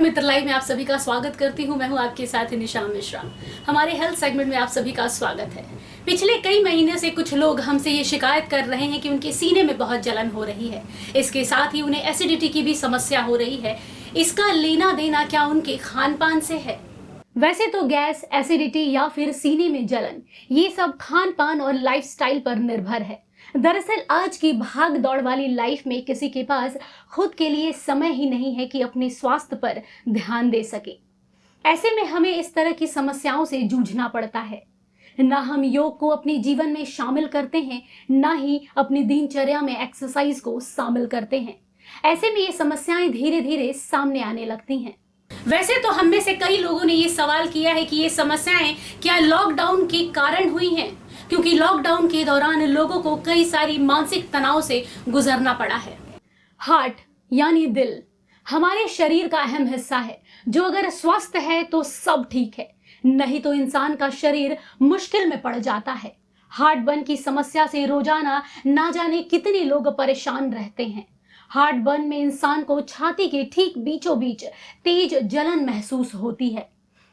Health मित्र live में आप सभी का स्वागत करती हूं। मैं हूं आपके साथ निशा मिश्रा। हमारे हेल्थ सेगमेंट में आप सभी का स्वागत है। पिछले कई महीने से कुछ लोग हमसे ये शिकायत कर रहे हैं कि उनके सीने में बहुत जलन हो रही है। इसके साथ ही उन्हें एसिडिटी की भी समस्या हो रही है। इसका लेना देना क्या उनके खान पान से है? वैसे तो गैस, एसिडिटी या फिर सीने में जलन, ये सब खान पान और लाइफस्टाइल पर निर्भर है। दरअसल आज की भाग दौड़ वाली लाइफ में किसी के पास खुद के लिए समय ही नहीं है कि अपने स्वास्थ्य पर ध्यान दे सके। ऐसे में हमें इस तरह की समस्याओं से जूझना पड़ता है। ना हम योग को अपने जीवन में शामिल करते हैं, ना ही अपनी दिनचर्या में एक्सरसाइज को शामिल करते हैं। ऐसे में ये समस्याएं धीरे धीरे सामने आने लगती हैं। वैसे तो हम में से कई लोगों ने ये सवाल किया है कि ये समस्याएं क्या लॉकडाउन के कारण हुई हैं, क्योंकि लॉकडाउन के दौरान लोगों को कई सारी मानसिक तनाव से गुजरना पड़ा है। हार्ट यानी दिल हमारे शरीर का अहम हिस्सा है, जो अगर स्वस्थ है तो सब ठीक है, नहीं तो इंसान का शरीर मुश्किल में पड़ जाता है। हार्ट बर्न की समस्या से रोजाना ना जाने कितने लोग परेशान रहते हैं। हार्ट बर्न में इंसान को छाती के ठीक बीचों बीच तेज जलन महसूस होती है।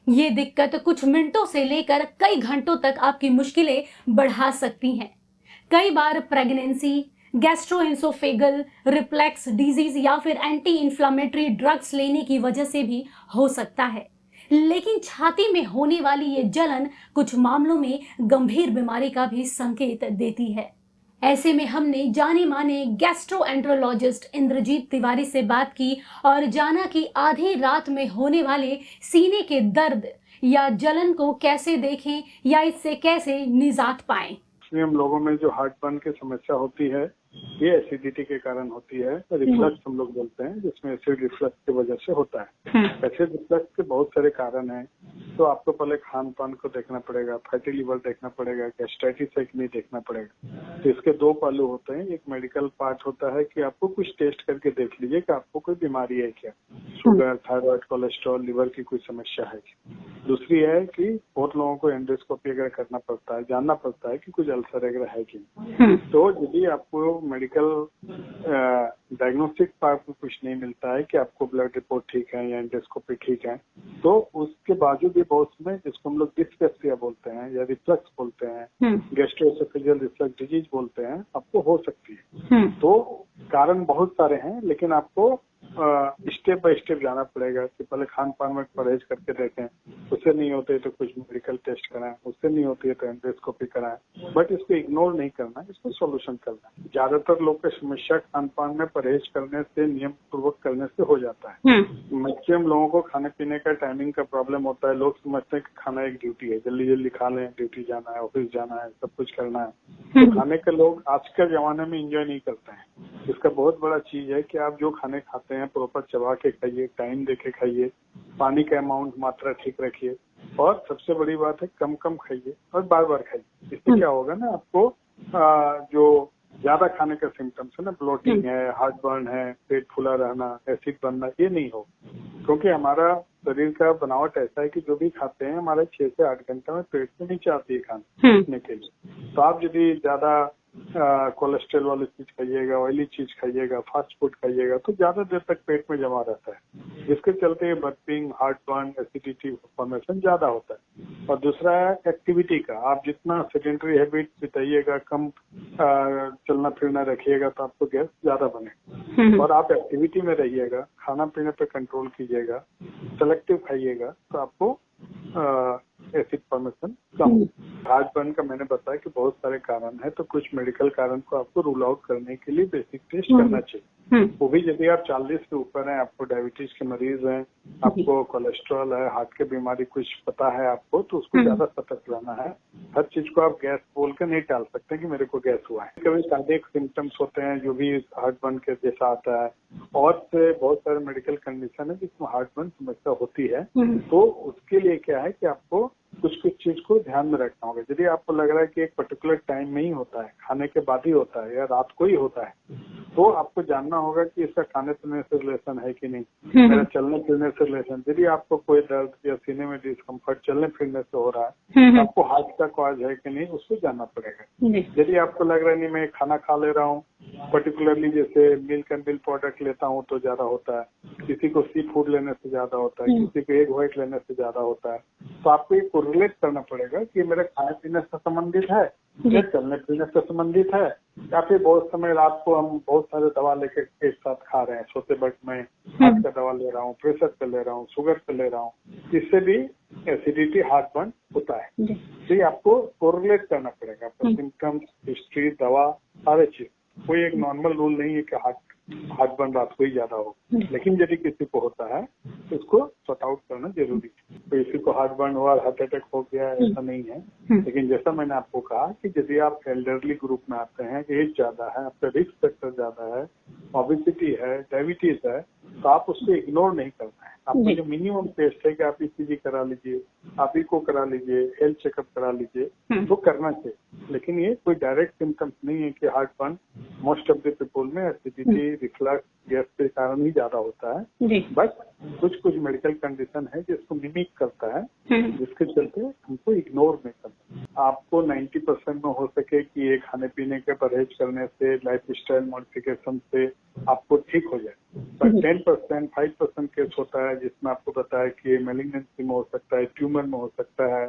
ये दिक्कत कुछ मिनटों से लेकर कई घंटों तक आपकी मुश्किलें बढ़ा सकती हैं। कई बार प्रेगनेंसी, गैस्ट्रोएसोफेगल रिफ्लक्स डिजीज या फिर एंटी इंफ्लेमेटरी ड्रग्स लेने की वजह से भी हो सकता है। लेकिन छाती में होने वाली ये जलन कुछ मामलों में गंभीर बीमारी का भी संकेत देती है। ऐसे में हमने जाने माने गैस्ट्रोएंटरोलॉजिस्ट इंद्रजीत तिवारी से बात की और जाना कि आधी रात में होने वाले सीने के दर्द या जलन को कैसे देखें या इससे कैसे निजात पाएं। हम लोगों में जो हार्ट बर्न की समस्या होती है, ये एसिडिटी के कारण होती है। रिफ्लक्स हम लोग बोलते हैं, जिसमें एसिड रिफ्लक्स की वजह से होता है। एसिड रिफ्लक्स के बहुत सारे कारण हैं, तो आपको पहले खान पान को देखना पड़ेगा, फैटी लिवर देखना पड़ेगा, गैस्ट्राइटिस है कि नहीं देखना पड़ेगा। तो इसके दो पहलू होते हैं। एक मेडिकल पार्ट होता है कि आपको कुछ टेस्ट करके देख लीजिए कि आपको कोई बीमारी है क्या, शुगर, थायराइड, कोलेस्ट्रॉल, लिवर की कोई समस्या है क्या। दूसरी है कि बहुत लोगों को एंडोस्कोपी वगैरह करना पड़ता है, जानना पड़ता है कि कुछ अल्सर वगैरह है कि नहीं। तो यदि आपको मेडिकल डायग्नोस्टिक पार्ट में कुछ नहीं मिलता है कि आपको ब्लड रिपोर्ट ठीक है या एंडोस्कोपी ठीक है, तो उसके बावजूद भी बहुत समय, जिसको हम लोग डिस्पेप्सिया बोलते हैं या रिफ्लक्स बोलते हैं, गैस्ट्रोएसोफेजियल रिफ्लक्स डिजीज बोलते हैं, आपको हो सकती है। तो कारण बहुत सारे हैं, लेकिन आपको स्टेप बाय स्टेप जाना पड़ेगा कि पहले खान पान में परहेज करके देखें, उससे नहीं होते तो कुछ मेडिकल टेस्ट कराएं, उससे नहीं होती है तो एंडोस्कोपी कराएं। बट इसको इग्नोर नहीं करना, इसको सॉल्यूशन करना है। ज्यादातर लोग की समस्या खान पान में परहेज करने से, नियम पूर्वक करने से हो जाता है। मैक्सिमम लोगों को खाने पीने का टाइमिंग का प्रॉब्लम होता है। लोग समझते हैं कि खाना एक ड्यूटी है, जल्दी जल्दी खा लें, ड्यूटी जाना है, ऑफिस जाना है, सब कुछ करना है। तो खाने के लोग आज के जमाने में एंजॉय नहीं करते हैं। इसका बहुत बड़ा चीज है कि आप जो खाने खाते हैं प्रॉपर चबा के खाइए, टाइम देके खाइए, पानी का अमाउंट मात्रा ठीक रखिए, और सबसे बड़ी बात है कम कम खाइए और बार बार खाइए। इससे क्या होगा ना, आपको जो ज्यादा खाने का सिम्टम्स है ना, ब्लोटिंग है, हार्ट बर्न है, पेट फूला रहना, एसिड बनना, ये नहीं हो। क्योंकि हमारा शरीर का बनावट ऐसा है कि जो भी खाते हैं हमारे 6 से 8 घंटे में पेट से नीचे आती है खाने के लिए। तो आप यदि ज्यादा कोलेस्ट्रॉल वाली चीज खाइएगा, ऑयली चीज खाइएगा, फास्ट फूड खाइएगा, तो ज्यादा देर तक पेट में जमा रहता है, जिसके चलते burping, heart burn, acidity formation ज्यादा होता है। और दूसरा है एक्टिविटी का। आप जितना सेडेंटरी हैबिट बिताइएगा, कम चलना फिरना रखिएगा, तो आपको गैस ज्यादा बनेगा। और आप एक्टिविटी में रहिएगा, खाना पीने पे कंट्रोल कीजिएगा, सेलेक्टिव खाइएगा, तो आपको एसिड फॉर्मेशन कम। हार्ट बर्न का मैंने बताया कि बहुत सारे कारण है, तो कुछ मेडिकल कारण को आपको रूल आउट करने के लिए बेसिक टेस्ट करना चाहिए। वो भी यदि आप 40 के ऊपर हैं, आपको डायबिटीज के मरीज हैं, आपको कोलेस्ट्रॉल है, हार्ट की बीमारी कुछ पता है आपको, तो उसको ज्यादा सतर्क रहना है। हर चीज को आप गैस बोल के नहीं टाल सकते कि मेरे को गैस हुआ है। कभी कार्डियक सिम्टम्स होते हैं जो भी हार्ट बर्न के जैसा आता है, और से बहुत सारे मेडिकल कंडीशन है जिसमें हार्ट बर्न समस्या होती है। तो उसके लिए क्या है कि आपको कुछ कुछ चीज को ध्यान में रखना होगा। यदि आपको लग रहा है कि एक पर्टिकुलर टाइम में ही होता है, खाने के बाद ही होता है या रात को ही होता है, तो आपको जानना होगा कि इसका खाने पीने से रिलेशन है कि नहीं, मेरा चलने फिरने से रिलेशन। यदि आपको कोई दर्द या सीने में डिस्कम्फर्ट चलने फिरने से हो रहा है, तो आपको हार्ट का कॉज है कि नहीं, उसको जानना पड़ेगा। यदि आपको लग रहा है नहीं मैं खाना खा ले रहा हूँ पर्टिकुलरली जैसे मिल्क एंड मिल्क प्रोडक्ट लेता हूँ तो ज्यादा होता है, किसी को सी फूड लेने से ज्यादा होता है, किसी को एग व्हाइट लेने से ज्यादा होता है। तो आपको ये कोरिलेट करना पड़ेगा कि मेरे खाने पीने से संबंधित है या चलने फिरने से संबंधित है, या फिर बहुत समय रात को हम बहुत सारे दवा लेके एक साथ खा रहे हैं, सोते वक्त में हार्ट का दवा ले रहा हूँ, प्रेशर पे ले रहा हूँ, शुगर पे ले रहा हूँ, इससे भी एसिडिटी हार्टबर्न होता है। तो ये आपको कोरिलेट करना पड़ेगा, आपका सिम्टम्स, हिस्ट्री, दवा, सारे चीज। कोई एक नॉर्मल रूल नहीं है कि हार्टबर्न रात को ही ज्यादा हो, लेकिन यदि किसी को होता है तो उसको सॉर्ट आउट करना जरूरी है। तो किसी को हार्टबर्न हुआ, हार्ट अटैक हो गया, ऐसा नहीं है। लेकिन जैसा मैंने आपको कहा कि यदि आप एल्डरली ग्रुप में आते हैं, एज ज्यादा है, आपका रिस्क फैक्टर ज्यादा है, ओबेसिटी है, डायबिटीज है, तो आप उसको इग्नोर नहीं करना है। आपको जो मिनिमम टेस्ट है कि आप ईसीजी करा लीजिए, आप इको करा लीजिए, हेल्थ चेकअप करा लीजिए, तो करना चाहिए। लेकिन ये कोई डायरेक्ट सिम्टम्स नहीं है कि heartburn most of the people में एसिडिटी, रिफ्लक्स, गैस के कारण ही ज्यादा होता है। बट कुछ मेडिकल कंडीशन है जिसको मिमिक करता है, जिसके चलते हमको इग्नोर नहीं करना। आपको 90% में हो सके कि ये खाने पीने के परहेज करने से, लाइफ स्टाइल मॉडिफिकेशन से आपको ठीक हो जाए, पर 10%, 5% केस होता है जिसमें आपको पता है कि मेलिग्नेंसी में हो सकता है, ट्यूमर में हो सकता है,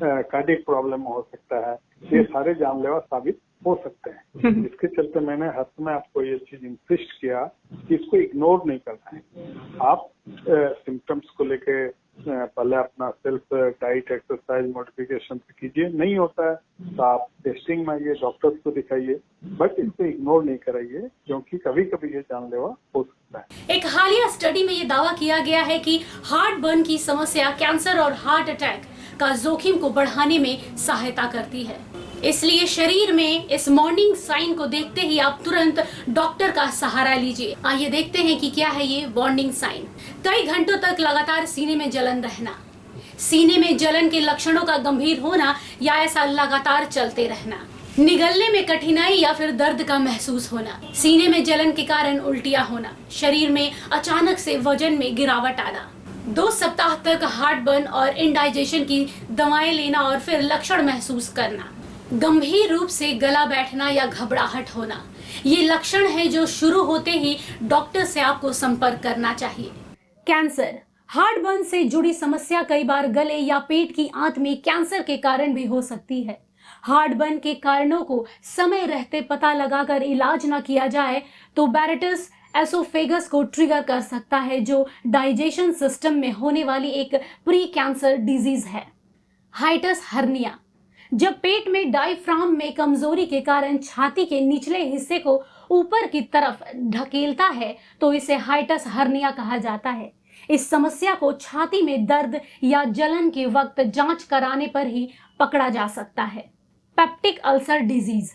कार्डियक प्रॉब्लम में हो सकता है। ये सारे जानलेवा साबित हो सकते हैं। इसके चलते मैंने हर समय आपको ये चीज इंसिस्ट किया कि इसको इग्नोर नहीं करना है। आप सिम्टम्स को लेके पहले अपना सेल्फ डाइट, एक्सरसाइज, मॉडिफिकेशन कीजिए। नहीं होता है तो आप टेस्टिंग में आइए, डॉक्टर्स को दिखाइए, बट इसको इग्नोर नहीं कराइए, क्योंकि कभी कभी ये जानलेवा हो सकता है। एक हालिया स्टडी में ये दावा किया गया है कि हार्टबर्न की समस्या कैंसर और हार्ट अटैक का जोखिम को बढ़ाने में सहायता करती है। इसलिए शरीर में इस मॉर्निंग साइन को देखते ही आप तुरंत डॉक्टर का सहारा लीजिए। आइए देखते हैं कि क्या है ये वार्निंग साइन। कई घंटों तक लगातार सीने में जलन रहना, सीने में जलन के लक्षणों का गंभीर होना या ऐसा लगातार चलते रहना, निगलने में कठिनाई या फिर दर्द का महसूस होना, सीने में जलन के कारण उल्टियां होना, शरीर में अचानक से वजन में गिरावट आना, 2 सप्ताह तक हार्टबर्न और इंडाइजेशन की दवाएं लेना और फिर लक्षण महसूस करना, गंभीर रूप से गला बैठना या घबराहट होना। ये लक्षण है जो शुरू होते ही डॉक्टर से आपको संपर्क करना चाहिए। कैंसर, हार्टबर्न से जुड़ी समस्या कई बार गले या पेट की आंत में कैंसर के कारण भी हो सकती है। हार्टबर्न के कारणों को समय रहते पता लगाकर इलाज न किया जाए तो बैरेटस एसोफेगस को ट्रिगर कर सकता है, जो डाइजेशन सिस्टम में होने वाली एक प्री कैंसर डिजीज है। हाइटस हर्निया, जब पेट में डायफ्राम में कमजोरी के कारण छाती के निचले हिस्से को ऊपर की तरफ ढकेलता है तो इसे हाइटस हर्निया कहा जाता है। इस समस्या को छाती में दर्द या जलन के वक्त जांच कराने पर ही पकड़ा जा सकता है। Peptic ulcer disease,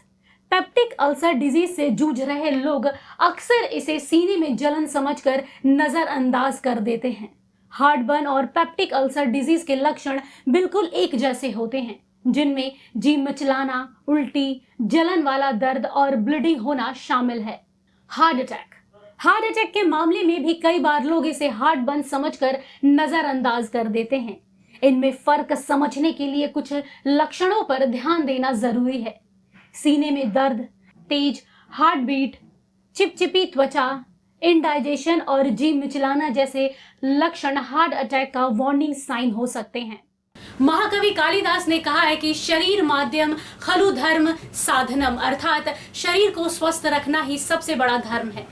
peptic ulcer disease से जूझ रहे लोग अक्सर इसे सीने में जलन समझकर नजरअंदाज कर देते हैं। हार्टबर्न और पेप्टिक अल्सर डिजीज के लक्षण बिल्कुल एक जैसे होते हैं, जिनमें जी मिचलाना, उल्टी, जलन वाला दर्द और ब्लीडिंग होना शामिल है। हार्ट अटैक, हार्ट अटैक के मामले में भी कई बार लोग इसे हार्टबर्न समझकर नजरअंदाज कर देते हैं। इनमें फर्क समझने के लिए कुछ लक्षणों पर ध्यान देना जरूरी है। सीने में दर्द, तेज हार्ट बीट, चिपचिपी त्वचा, इंडाइजेशन और जी मिचलाना जैसे लक्षण हार्ट अटैक का वार्निंग साइन हो सकते हैं। महाकवि कालिदास ने कहा है कि शरीर माध्यम खलु धर्म साधनम, अर्थात शरीर को स्वस्थ रखना ही सबसे बड़ा धर्म है।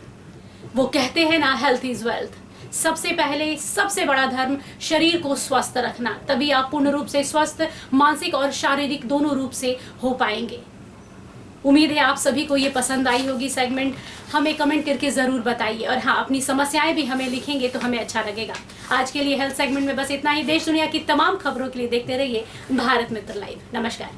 वो कहते हैं ना, हेल्थ इज वेल्थ। सबसे पहले सबसे बड़ा धर्म शरीर को स्वस्थ रखना, तभी आप पूर्ण रूप से स्वस्थ मानसिक और शारीरिक दोनों रूप से हो पाएंगे। उम्मीद है आप सभी को ये पसंद आई होगी सेगमेंट। हमें कमेंट करके ज़रूर बताइए, और हाँ, अपनी समस्याएं भी हमें लिखेंगे तो हमें अच्छा लगेगा। आज के लिए हेल्थ सेगमेंट में बस इतना ही। देश दुनिया की तमाम खबरों के लिए देखते रहिए भारत मित्र लाइव। नमस्कार।